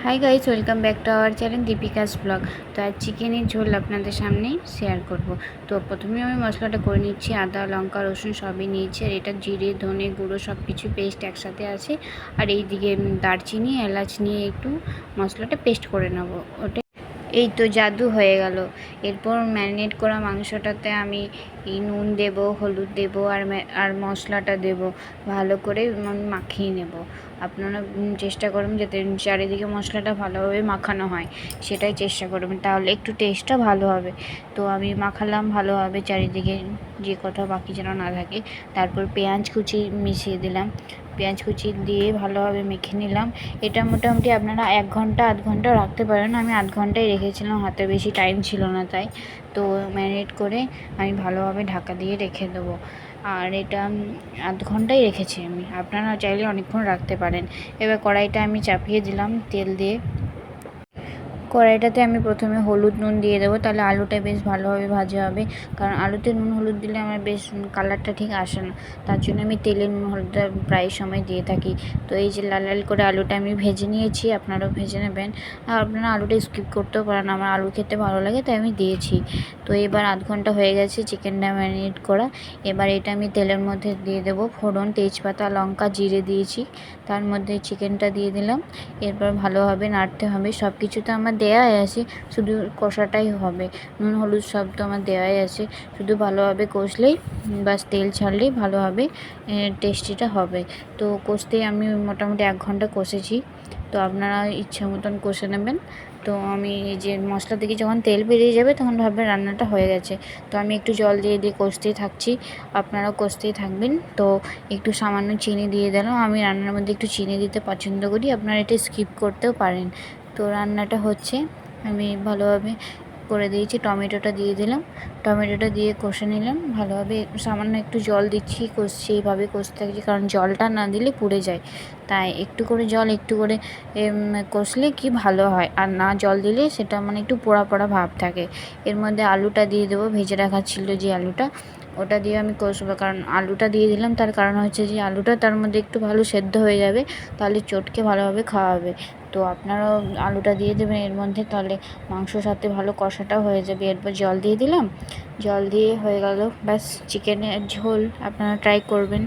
High guys, welcome back to our channel Deepika's blog. তো আজ চিকেনের ঝোল আপনাদের সামনে শেয়ার করব। তো প্রথমে আমি মশলাটা করে নিচ্ছি। আদা, লঙ্কা, রসুন সবই নিয়েছি। আর এটা জিরে, ধনে গুঁড়ো সব কিছু পেস্ট একসাথে আছে। আর এইদিকে দারচিনি, এলাচ নিয়ে একটু মশলাটা পেস্ট করে নেবো। ওটা এই তো জাদু হয়ে গেল। এরপর ম্যারিনেট করা মাংসটাতে আমি এই নুন দেব, হলুদ দেব, আর মশলাটা দেব। ভালো করে আমি মাখিয়ে নেব। আপনারা চেষ্টা করবেন যাতে চারিদিকে মশলাটা ভালোভাবে মাখানো হয়, সেটাই চেষ্টা করবেন, তাহলে একটু টেস্টটা ভালো হবে। তো আমি মাখালাম ভালোভাবে চারিদিকে, যে কোথাও বাকি যেন না থাকে। তারপর পেঁয়াজ কুচি মিশিয়ে দিলাম। পেঁয়াজ কুচি দিয়ে ভালোভাবে মেখে নিলাম। এটা মোটামুটি আপনারা 1 ঘন্টা আধ ঘন্টা রাখতে পারেন। আমি আধ ঘন্টাই রেখেছিলাম, হাতে বেশি টাইম ছিল না তাই। তো ম্যারিনেট করে আমি ভালোভাবে ঢাকা দিয়ে রেখে দেবো। আর এটা আধ ঘন্টাই রেখেছি আমি, আপনারা চাইলে অনেকক্ষণ রাখতে পারেন। এবার কড়াইটা আমি চাপিয়ে দিলাম তেল দিয়ে। কড়াইটাতে আমি প্রথমে হলুদ নুন দিয়ে দেবো, তাহলে আলুটা বেশ ভালোভাবে ভাজা হবে। কারণ আলুতে নুন হলুদ দিলে আমার বেশ কালারটা ঠিক আসে না, তার জন্য আমি তেলে নুন হলুদটা প্রায় সময় দিয়ে থাকি। তো এই যে লাল লাল করে আলুটা আমি ভেজে নিয়েছি, আপনারাও ভেজে নেবেন। আর আপনারা আলুটা স্কিপ করতেও পারেন, আমার আলু খেতে ভালো লাগে তাই আমি দিয়েছি। তো এবার আধ ঘন্টা হয়ে গেছে চিকেনটা ম্যারিনেট করা। এবার এটা আমি তেলের মধ্যে দিয়ে দেবো। ফোড়ন, তেজপাতা, লঙ্কা, জিরে দিয়েছি, তার মধ্যে চিকেনটা দিয়ে দিলাম। এরপর ভালোভাবে নাড়তে হবে। সব কিছু তো আমার দেওয়াই আছে, শুধু কষাটাই হবে। নুন হলুদ সব তো আমার দেওয়াই আছে, শুধু ভালোভাবে কষলেই বাস, তেল ছাড়লেই ভালোভাবে টেস্টিটা হবে। তো কষতেই আমি মোটামুটি 1 ঘন্টা কষেছি। তো আপনারা ইচ্ছা মতন কষে নেবেন। তো আমি এই যে মশলা থেকে যখন তেল বেরিয়ে যাবে তখন ভাববেন রান্নাটা হয়ে গেছে। তো আমি একটু জল দিয়ে দিয়ে কষতেই থাকছি, আপনারাও কষতেই থাকবেন। তো একটু সামান্য চিনি দিয়ে দিলাম। আমি রান্নার মধ্যে একটু চিনি দিতে পছন্দ করি, আপনারা এটা স্কিপ করতেও পারেন। তো রান্নাটা হচ্ছে, আমি ভালোভাবে করে দিয়েছি। টমেটোটা দিয়ে দিলাম, টমেটোটা দিয়ে কষে নিলাম ভালোভাবে। সামান্য একটু জল দিচ্ছি, কষছি, এইভাবে কষতে থাকছি, কারণ জলটা না দিলে পুড়ে যায়। তাই একটু করে জল, একটু করে কষলে কি ভালো হয়। আর না জল দিলে সেটা মানে একটু পোড়া পোড়া ভাব থাকে। এর মধ্যে আলুটা দিয়ে দেবো, ভেজে রাখা ছিল যে আলুটা, ওটা দিয়ে আমি কষবো। কারণ আলুটা দিয়ে দিলাম, তার কারণ হচ্ছে যে আলুটা তার মধ্যে একটু ভালো সেদ্ধ হয়ে যাবে, তাহলে চটকে ভালোভাবে খাওয়া হবে। তো আপনারাও আলুটা দিয়ে দেবেন এর মধ্যে, তাহলে মাংসর সাথে ভালো কষাটাও হয়ে যাবে। এরপর জল দিয়ে দিলাম, জল দিয়ে হয়ে গেল ব্যাস চিকেনের ঝোল। আপনারা ট্রাই করবেন।